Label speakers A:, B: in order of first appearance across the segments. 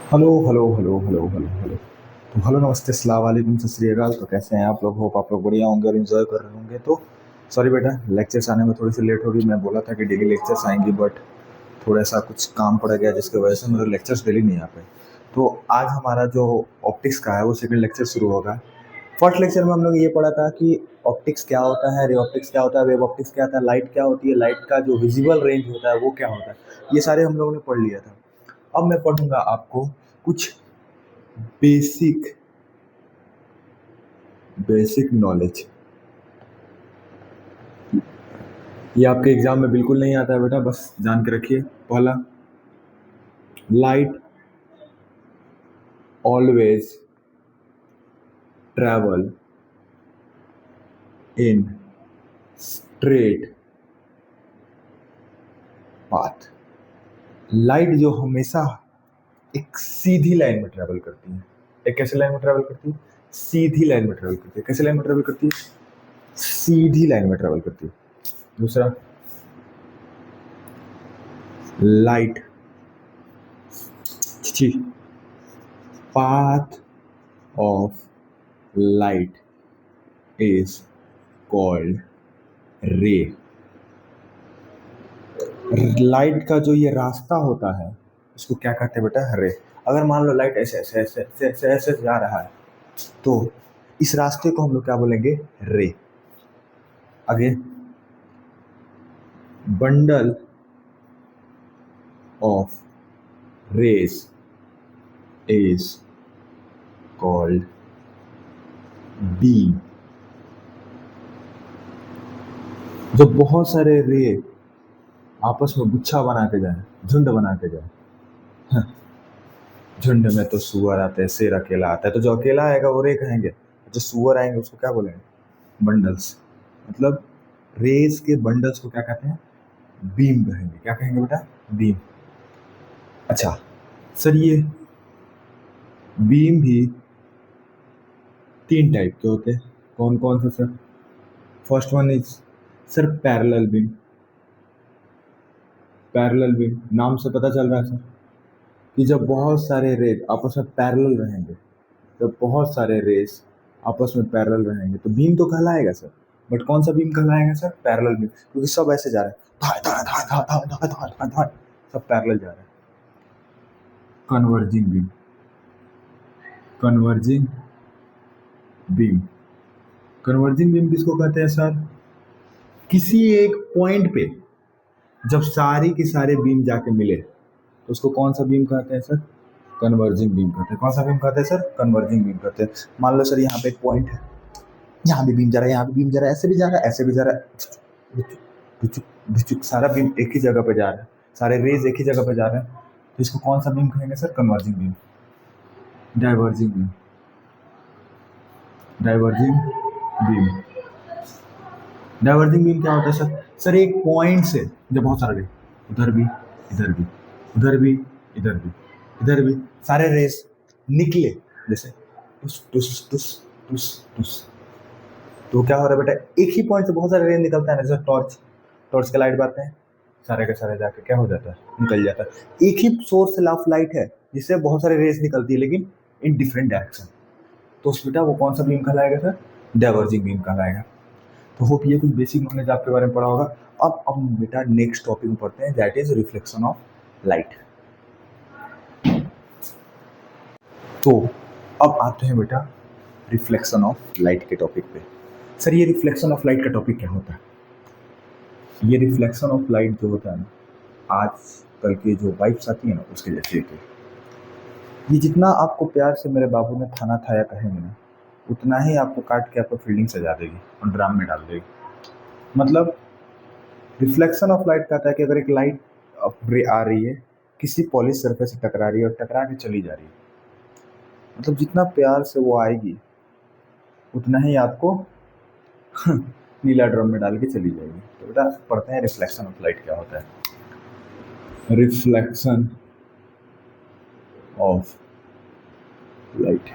A: Hello hello hello hello hello hello. तो hello, नमस्ते, अस्सलाम वालेकुम, सत श्री अकाल। तो कैसे हैं आप लोग? होप आप लोग बढ़िया होंगे और इन्जॉय कर रहे होंगे। तो सॉरी बेटा, लेक्चर्स आने में थोड़ी सी लेट होगी। मैं बोला था कि डेली लेक्चर्स आएंगी, बट थोड़ा सा कुछ काम पड़ गया जिसकी वजह से मेरे लेक्चर्स डेली नहीं आ पाए। तो आज हमारा जो ऑप्टिक्स का है वो सेकंड लेक्चर शुरू होगा। फर्स्ट लेक्चर में हम लोग ये पढ़ा था कि ऑप्टिक्स क्या होता है, रे ऑप्टिक्स क्या होता है, वेव ऑप्टिक्स क्या होता है, लाइट क्या होती है, लाइट का जो विजिबल रेंज होता है वो क्या होता है। ये सारे हम लोगों ने पढ़ लिया था। अब मैं पढ़ूंगा आपको कुछ बेसिक बेसिक नॉलेज। ये आपके एग्जाम में बिल्कुल नहीं आता है बेटा, बस जान के रखिए। पहला, light always travel in straight path. Light जो हमेशा एक सीधी लाइन में ट्रैवल करती है। एक कैसे लाइन में ट्रैवल करती है? सीधी लाइन में ट्रैवल करती है। कैसे लाइन में ट्रैवल करती है? सीधी लाइन में ट्रैवल करती है। दूसरा, light path of light is called रे। लाइट का जो ये रास्ता होता है इसको क्या कहते हैं बेटा? रे। अगर मान लो लाइट ऐसे ऐसे ऐसे ऐसे ऐसे ऐसे जा रहा है तो इस रास्ते को हम लोग क्या बोलेंगे? रे। आगे, bundle of rays is called beam. जब बहुत सारे रे आपस में गुच्छा बना के जाए, झुंड बना के जाए, झुंड में तो सुअर आते हैं, शेर अकेला आता है, तो जो अकेला आएगा वो रे कहेंगे, जो सुअर आएंगे उसको क्या बोलेंगे? बंडल्स। मतलब रेस के बंडल्स को क्या कहते हैं? बीम कहेंगे। क्या कहेंगे बेटा? बीम। अच्छा सर, ये बीम भी तीन टाइप के होते हैं। कौन कौन से sir? First one is sir parallel beam. Parallel beam नाम से पता चल रहा है सर कि जब बहुत सारे रेज आपस में पैरेलल रहेंगे, जब बहुत सारे रेस आपस में पैरेलल रहेंगे तो बीम तो कहलाएगा सर। बट कौन सा बीम कहलाएगा सर? पैरेलल बीम, क्योंकि सब ऐसे जा रहे हैं, धाड़ धाड़ धाड़ धाड़ धाड़ धाड़ धाड़ धाड़ धाड़, सब पैरेलल जा रहे हैं। Converging beam. Converging beam. Converging beam किसको कहते हैं सर? किसी एक पॉइंट पे जब सारी की सारे बीम जाके मिले तो उसको कौन सा बीम कहते हैं सर? कन्वर्जिंग बीम कहते हैं। कौन सा बीम कहते हैं सर? कन्वर्जिंग बीम कहते हैं। मान लो सर यहाँ पे एक पॉइंट है, यहाँ भी बीम जा रहा है, यहाँ भी बीम जा रहा है, ऐसे भी जा रहा है, ऐसे भी जा रहा है, भिचुक भिचुक, सारा बीम एक ही जगह पे जा रहा है, सारे रेज एक ही जगह पे जा रहे हैं, तो इसको कौन सा बीम कहेंगे sir? Converging beam. Diverging beam. Diverging beam. Diverging beam क्या होता है सर? सर एक पॉइंट से जब बहुत सारे रे, उधर भी, इधर भी, उधर भी, इधर भी, इधर भी, सारे रेस निकले, जैसे टुस टुस टुस टुस टुस, तो क्या हो रहा है बेटा? एक ही पॉइंट से बहुत सारे रेस निकलता है ना, जैसे टॉर्च। टॉर्च के लाइट बारते हैं, सारे के सारे जाके क्या हो जाता है? निकल जाता है। एक ही सोर्स ऑफ लाइट है जिससे बहुत सारे रेस निकलती है, लेकिन इन डिफरेंट डायरेक्शन। तो उस बेटा वो कौन सा बीम कहलाएगा सर? डाइवर्जिंग बीम कहलाएगा। तो होप ये कुछ बेसिक नॉलेज आपके बारे में पढ़ा होगा। अब बेटा नेक्स्ट टॉपिक में पढ़ते हैं, that is reflection of light. तो अब आते हैं बेटा रिफ्लेक्शन ऑफ लाइट के टॉपिक पे। सर ये रिफ्लेक्शन ऑफ लाइट का टॉपिक क्या होता है? ये रिफ्लेक्शन ऑफ लाइट जो होता है ना, आज कल की जो वाइब्स आती है ना उसके जैसे होती है। ये जितना आपको प्यार से मेरे बाबू ने थाना थाया कहेंगे ना, उतना ही आपको काट के आपको फील्डिंग सजा देगी और ड्राम में डाल देगी। मतलब रिफ्लेक्शन ऑफ लाइट कहता है कि अगर एक लाइट आ रही है, किसी पॉलिश सरफेस से टकरा रही है और टकरा के चली जा रही है, मतलब जितना प्यार से वो आएगी उतना ही आपको नीला ड्रम में डाल के चली जाएगी। तो बेटा पढ़ते हैं रिफ्लेक्शन ऑफ लाइट क्या होता है। Reflection of light.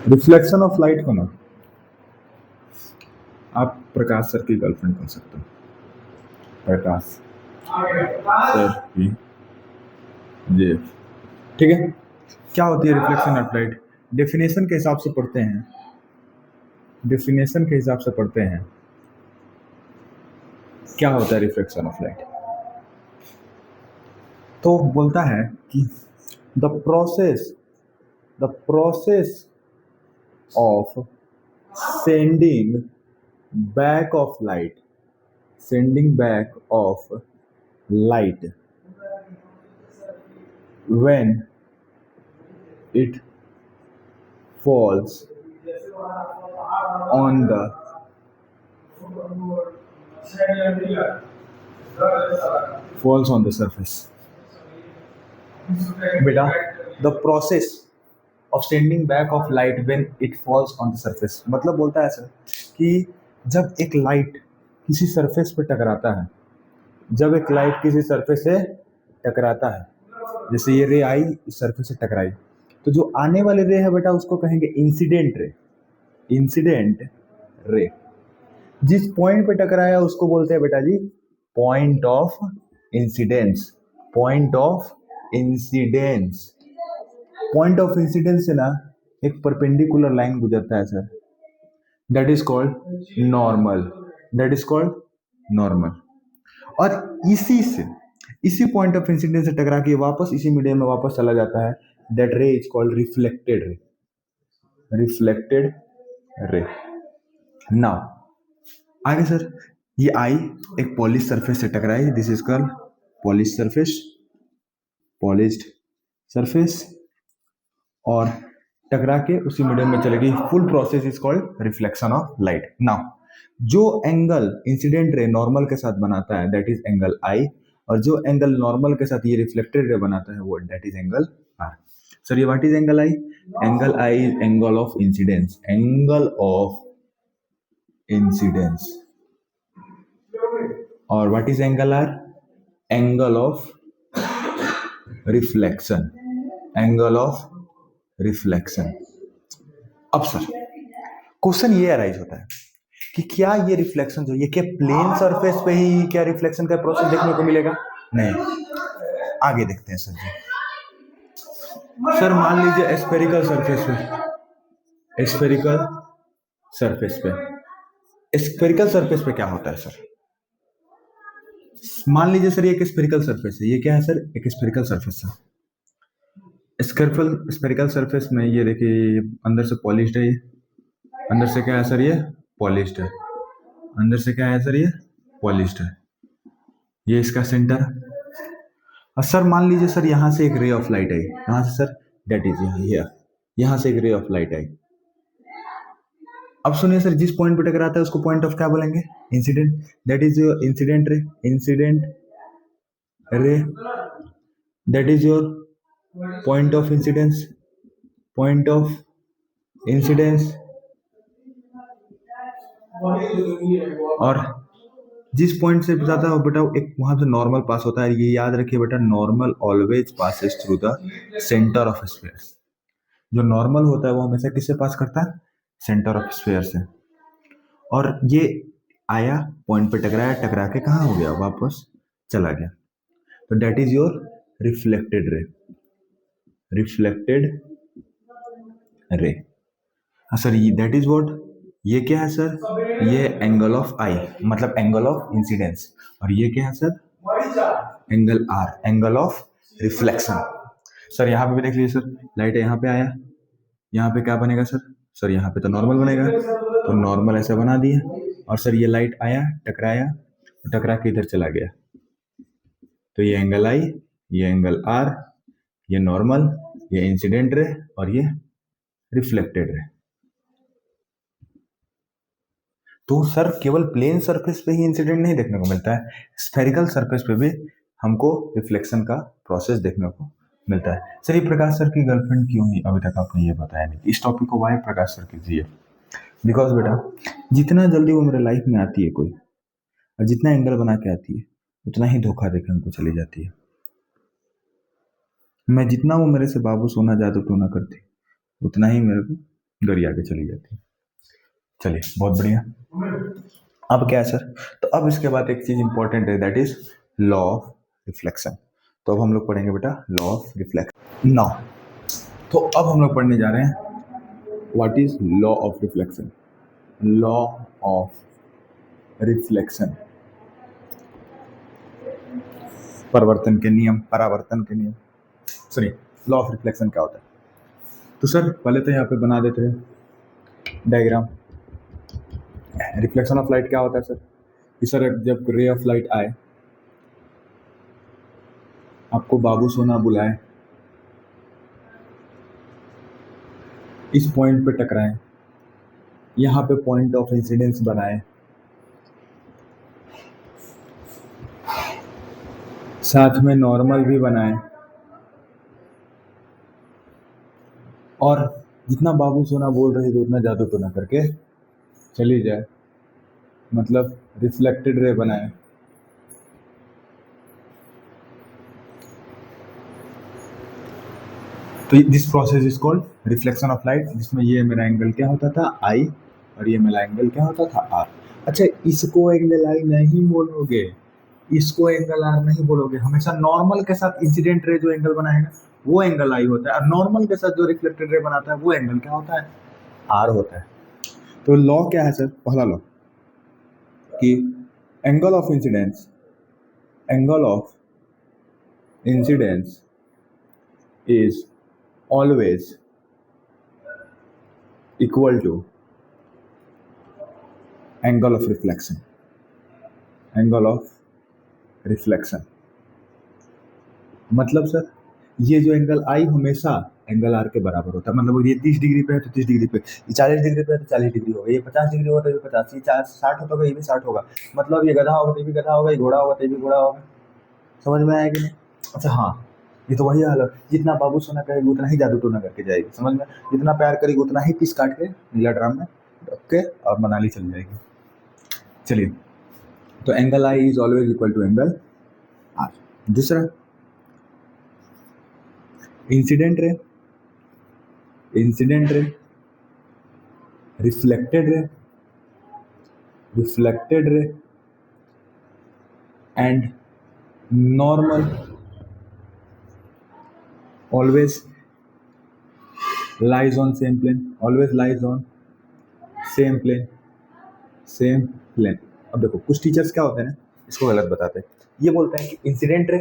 A: Reflection of light को ना आप प्रकाश सर की गर्लफ्रेंड कह सकते हो। प्रकाश सर की जी, ठीक है। क्या होती है रिफ्लेक्शन ऑफ लाइट? डेफिनेशन के हिसाब से पढ़ते हैं, डेफिनेशन के हिसाब से पढ़ते हैं क्या होता है रिफ्लेक्शन ऑफ लाइट। तो बोलता है कि the process the process of sending back of light sending back of light when it falls on the surface. बेटा, the process of sending back of light when it falls on the surface, मतलब बोलता है sir कि जब एक light किसी surface पे टकराता है, जब एक लाइट किसी सरफेस से टकराता है, जैसे ये रे आई इस सरफेस से टकराई, तो जो आने वाली रे है बेटा उसको कहेंगे इंसिडेंट रे। इंसिडेंट रे जिस पॉइंट पे टकराया उसको बोलते हैं बेटा जी point of incidence. Point of incidence, point of incidence से ना एक परपेंडिकुलर लाइन गुजरता है sir, that is called normal, that is called normal. और इसी पॉइंट ऑफ इंसिडेंस से टकरा के वापस इसी मीडियम में वापस चला जाता है, दैट रे is called reflected ray. Reflected रे। नाउ आगे सर, ये आई एक पॉलिश सरफेस से टकराई, this is called polish surface, polished surface, और टकरा के उसी मीडियम में चलेगी। Full process is called reflection of light. Now जो एंगल इंसिडेंट रे नॉर्मल के साथ बनाता है दैट इज एंगल आई, और जो एंगल नॉर्मल के साथ ये रिफ्लेक्टेड रे बनाता है वो that is angle r. Sir ये what is angle i? Angle i is angle of incidence, angle of incidence. और what is angle r? Angle of reflection, angle of reflection. अब sir question ये arise होता है कि क्या ये reflection जो ये क्या प्लेन सरफेस पे ही क्या रिफ्लेक्शन का प्रोसेस देखने को मिलेगा? नहीं, आगे देखते हैं सर जी। सर मान लीजिए स्फेरिकल सरफेस पे, स्फेरिकल सरफेस पे, स्फेरिकल सरफेस पे क्या होता है सर? मान लीजिए सर ये एक स्फेरिकल सरफेस है, ये क्या है सर? एक स्फेरिकल सरफेस है। स्फेरिकल सरफेस में ये देखिए अंदर से पॉलिश्ड है, ये अंदर से क्या है सर? ये पॉलिश्ड है। अंदर से क्या है सर? ये पॉलिश्ड है। ये इसका सेंटर। और सर मान लीजिए सर यहाँ से एक रे ऑफ लाइट आई, कहाँ से सर? डेट इज यहाँ से एक रे ऑफ लाइट आई। अब सुनिए सर, जिस पॉइंट पे टकराता है उसको पॉइंट ऑफ क्या बोलेंगे? Incident, that is your incident ray. Incident रे that is your point of incidence, point of incidence. और जिस पॉइंट से जाता है बेटा एक वहां से नॉर्मल पास होता है। ये याद रखिए बेटा, normal always passes through the centre of sphere. जो नॉर्मल होता है वो हमेशा किससे पास करता है? सेंटर ऑफ स्फीयर से। और ये आया पॉइंट पे टकराया, टकरा के कहाँ हो गया? वापस चला गया। तो that is your reflected ray, reflected रे। सर ये दैट इज व्हाट, ये क्या है सर? ये एंगल ऑफ आई, मतलब एंगल ऑफ इंसिडेंस। और ये क्या है sir? Angle r, angle of reflection. Sir यहाँ पे भी देख लीजिए सर, लाइट यहाँ पे आया, यहाँ पे क्या बनेगा सर? सर यहाँ पे तो नॉर्मल बनेगा, तो नॉर्मल ऐसे बना दिया। और सर ये लाइट आया, टकराया, टकरा के इधर चला गया, तो ये एंगल आई, ये एंगल आर, ये नॉर्मल, ये इंसिडेंट रे, और ये रिफ्लेक्टेड रे। तो सर केवल प्लेन सरफेस पे ही इंसिडेंट नहीं देखने को मिलता है, स्फेरिकल सरफेस पे भी हमको रिफ्लेक्शन का प्रोसेस देखने को मिलता है। सर ये प्रकाश सर की गर्लफ्रेंड क्यों ही अभी तक आपने ये बताया नहीं? इस टॉपिक को वाई प्रकाश सर कीजिए। बिकॉज बेटा जितना जल्दी वो मेरे लाइफ में आती है कोई, और जितना एंगल बना के आती है उतना ही धोखा देकर हमको चली जाती है। मैं जितना वो मेरे से बाबू सोना जादू टूना करती उतना ही मेरे को गरिया के चली जाती है। चलिए बहुत बढ़िया। अब क्या है सर? तो अब इसके बाद एक चीज इंपॉर्टेंट है, that is law of reflection. तो अब हम लोग पढ़ेंगे बेटा लॉ ऑफ रिफ्लेक्शन नाउ। तो अब हम लोग पढ़ने जा रहे हैं what is law of reflection. Law of reflection, परिवर्तन के नियम, परावर्तन के नियम, सॉरी लॉ ऑफ रिफ्लेक्शन क्या होता है। तो सर पहले तो यहाँ पे बना देते हैं डायग्राम। रिफ्लेक्शन ऑफ लाइट क्या होता है सर कि सर जब रे ऑफ लाइट आए, आपको बाबू सोना बुलाए, इस पॉइंट पे टकराएं, यहाँ पे पॉइंट ऑफ इंसिडेंस बनाए, साथ में नॉर्मल भी बनाए, और जितना बाबू सोना बोल रहे थे उतना जादू टोना करके चली जाए, मतलब रिफ्लेक्टेड रे बनाए। तो this process is called reflection of light, जिसमें ये मेरा एंगल क्या होता था आई और ये मेरा एंगल क्या होता था आर। अच्छा, इसको एंगल आई नहीं बोलोगे, इसको एंगल आर नहीं बोलोगे, हमेशा नॉर्मल के साथ इंसिडेंट रे जो एंगल बनाएगा वो एंगल आई होता है, और नॉर्मल के साथ जो रिफ्लेक्टेड रे बनाता है वो एंगल क्या होता है आर होता है। तो लॉ क्या है सर, पहला लॉ कि angle of incidence, angle of incidence is always equal to angle of reflection, angle of reflection। मतलब सर ये जो एंगल आई हमेशा एंगल आर के बराबर होता है, मतलब ये 30 डिग्री पे है तो 30 डिग्री पे, ये 40 डिग्री पे है तो 40 डिग्री होगा, ये 50 डिग्री होगा तो ये 50, ये 60 होता होगा ये भी 60 होगा, मतलब ये गधा होगा तो ये भी गधा होगा, ये घोड़ा होगा तो ये भी घोड़ा होगा। समझ में आया कि नहीं? अच्छा हाँ, ये तो वही हाल है, जितना बाबू सोना करेगी उतना ही जादू टोना करके जाएगी, समझ में, जितना प्यार करेगी उतना ही पीस काट के नीला ड्राम में रख के और मनाली चल जाएगी। चलिए, तो angle i is always equal to angle r. दूसरा incident ray, incident ray, reflected ray, reflected ray and normal always lies on same plane, always lies on same plane, same plane। अब देखो कुछ टीचर्स क्या होते हैं ना, इसको गलत बताते हैं, ये बोलते हैं कि इंसिडेंट रे,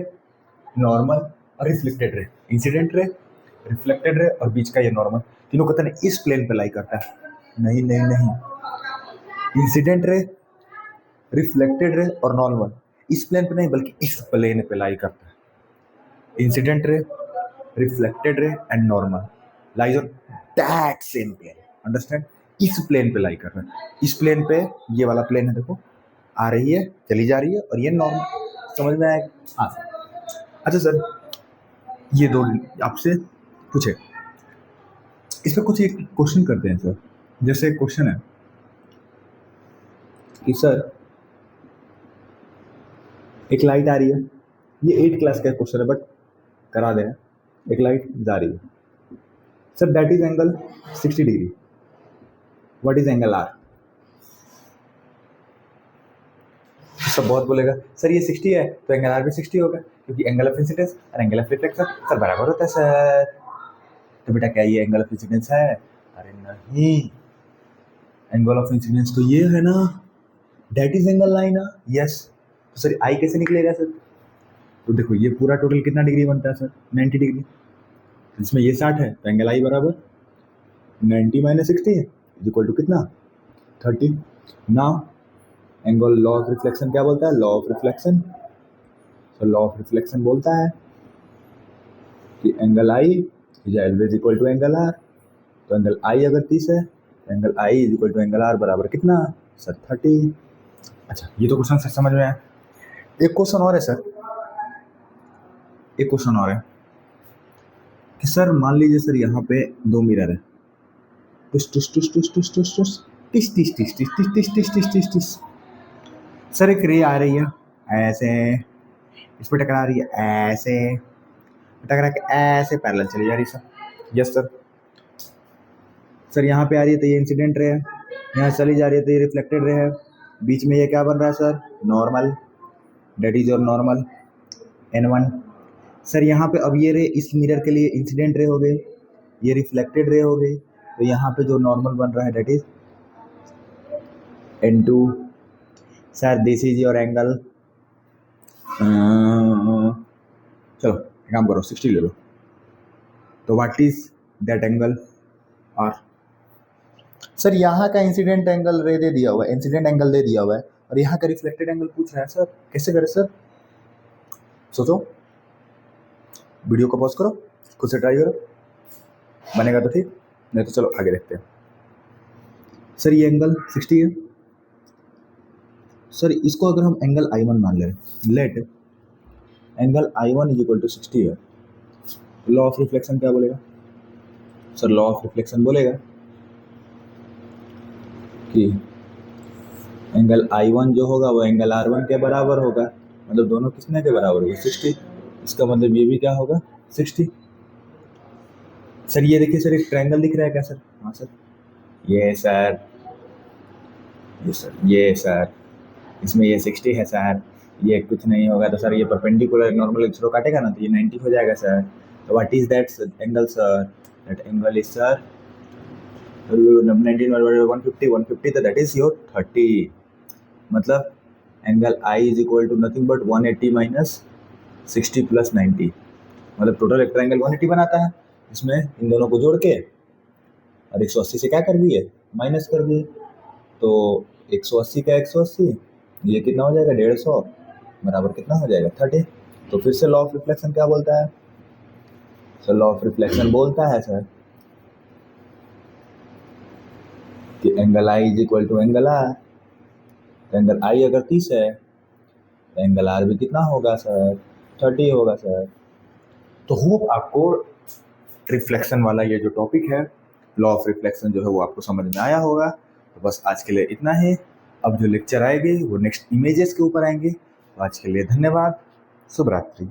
A: नॉर्मल और reflected ray, incident ray, reflected रे और बीच का ये नॉर्मल, तीनों कहते हैं इस प्लेन पे लाई करता है। नहीं नहीं नहीं, इंसिडेंट रे, रिफ्लेक्टेड रे और नॉर्मल इस प्लेन पे नहीं बल्कि इस प्लेन पे लाई करता है। Incident ray, reflected ray and normal lies on that same plane, understand? इस प्लेन पे लाई कर रहा है, इस प्लेन पे ये वाला प्लेन है, देखो आ रही है चली जा रही है और ये नॉर्मल। समझ में आया? हाँ सर। अच्छा सर, ये दो आपसे पूछे, इस पे कुछ एक क्वेश्चन करते हैं सर। जैसे क्वेश्चन है कि सर एक लाइट आ रही है, ये 8 क्लास का क्वेश्चन है बट करा देना। एक लाइट जा रही है sir, that is angle 60 degree, what is angle r? सब बहुत बोलेगा सर ये 60 है तो एंगल आर भी 60 होगा, क्योंकि एंगल ऑफ इंसिडेंस और एंगल ऑफ रिफ्लेक्शन सर बराबर होता है सर। तो बेटा क्या ये एंगल ऑफ इंसिडेंस है? अरे नहीं, एंगल ऑफ इंसिडेंस तो ये है ना, दैट इज एंगल आई ना। यस, तो सर आई कैसे निकलेगा सर? तो देखो ये पूरा टोटल कितना डिग्री बनता है सर? 90 डिग्री। इसमें ये 60 है तो एंगल आई बराबर 90 माइनस 60 है इक्वल टू कितना? 30। Now angle law of reflection क्या बोलता है? लॉ ऑफ रिफ्लेक्शन, तो लॉ ऑफ रिफ्लेक्शन बोलता है कि angle i is always equal to angle r. तो एंगल आई अगर 30 है तो angle i is equal to angle r बराबर कितना सर? 30। अच्छा, ये तो क्वेश्चन सर समझ में आया। एक क्वेश्चन और है सर, एक क्वेश्चन और है कि सर मान लीजिए सर यहाँ पे 2 मिरर है, टुस टुस टुस टुस टुस टुस टुस टिस टिस टिस टिस टिस टिस टिस टिस टिस टिस। सर एक रे आ रही है ऐसे, इस पर टकरा रही है ऐसे, टकरा के ऐसे पैरेलल चली जा रही है सर। Yes sir. सर यहाँ पे आ रही है तो ये इंसिडेंट रे है, यहाँ चली जा रही है तो ये रिफ्लेक्टेड रे है, बीच में ये क्या बन रहा है sir? Normal, that is your normal N1। Sir यहाँ पे अब ये रे इस मिरर के लिए इंसिडेंट रे हो गई, ये रिफ्लेक्टेड रे हो गई, तो यहाँ पे जो नॉर्मल बन रहा है that is N2। Sir this is your angle, चलो एक काम करो 60 ले लो, तो what is that angle R। Sir यहाँ का इंसिडेंट एंगल रे दे दिया हुआ है, इंसिडेंट एंगल दे दिया हुआ है, और यहाँ का रिफ्लेक्टेड एंगल पूछ रहा है सर, कैसे करें सर? सोचो, वीडियो को पॉज करो, खुद से ट्राई करो, बनेगा तो ठीक, नहीं तो चलो आगे देखते हैं। सर ये एंगल 60 है, सर इसको अगर हम एंगल I1 मान लें, let angle I1 is equal to 60 है, लॉ ऑफ रिफ्लेक्शन क्या बोलेगा? सर लॉ ऑफ रिफ्लेक्शन बोलेगा कि एंगल I1 जो होगा वो एंगल R1 के बराबर होगा, मतलब दोनों किसने के बराबर होगा? 60। इसका मतलब ये भी क्या होगा? 60। सर ये देखिए सर, एक ट्रायंगल दिख रहा है क्या सर? हाँ सर, ये सर, ये सर, ये सर, इसमें ये 60 है सर, ये कुछ नहीं होगा तो सर ये परपेंडिकुलर नॉर्मल एक्स रो काटेगा ना, तो ये 90 हो जाएगा सर। तो what is that angle sir? That angle is sir 19 150 तो दैट इज योर 30। मतलब angle i is equal to nothing but 180 minus 60 plus 90, मतलब टोटल एक ट्रायंगल 180 बनाता है। इसमें इन दोनों को जोड़ के और 180 से क्या कर दिए? माइनस कर दिए, तो 180 का 180, ये कितना हो जाएगा? 150 बराबर कितना हो जाएगा? 30। तो फिर से लॉ ऑफ रिफ्लेक्शन क्या बोलता है? सर लॉ ऑफ रिफ्लेक्शन बोलता है सर कि angle i is equal to angle r. तो एंगल आई अगर 30 है तो एंगल आर भी कितना होगा सर? 30 होगा सर। तो होप आपको रिफ्लेक्शन वाला ये जो टॉपिक है, लॉ ऑफ रिफ्लेक्शन जो है वो आपको समझ में आया होगा। तो बस आज के लिए इतना ही। अब जो लेक्चर आएंगे वो नेक्स्ट इमेजेस के ऊपर आएंगे। तो आज के लिए धन्यवाद, शुभ रात्रि।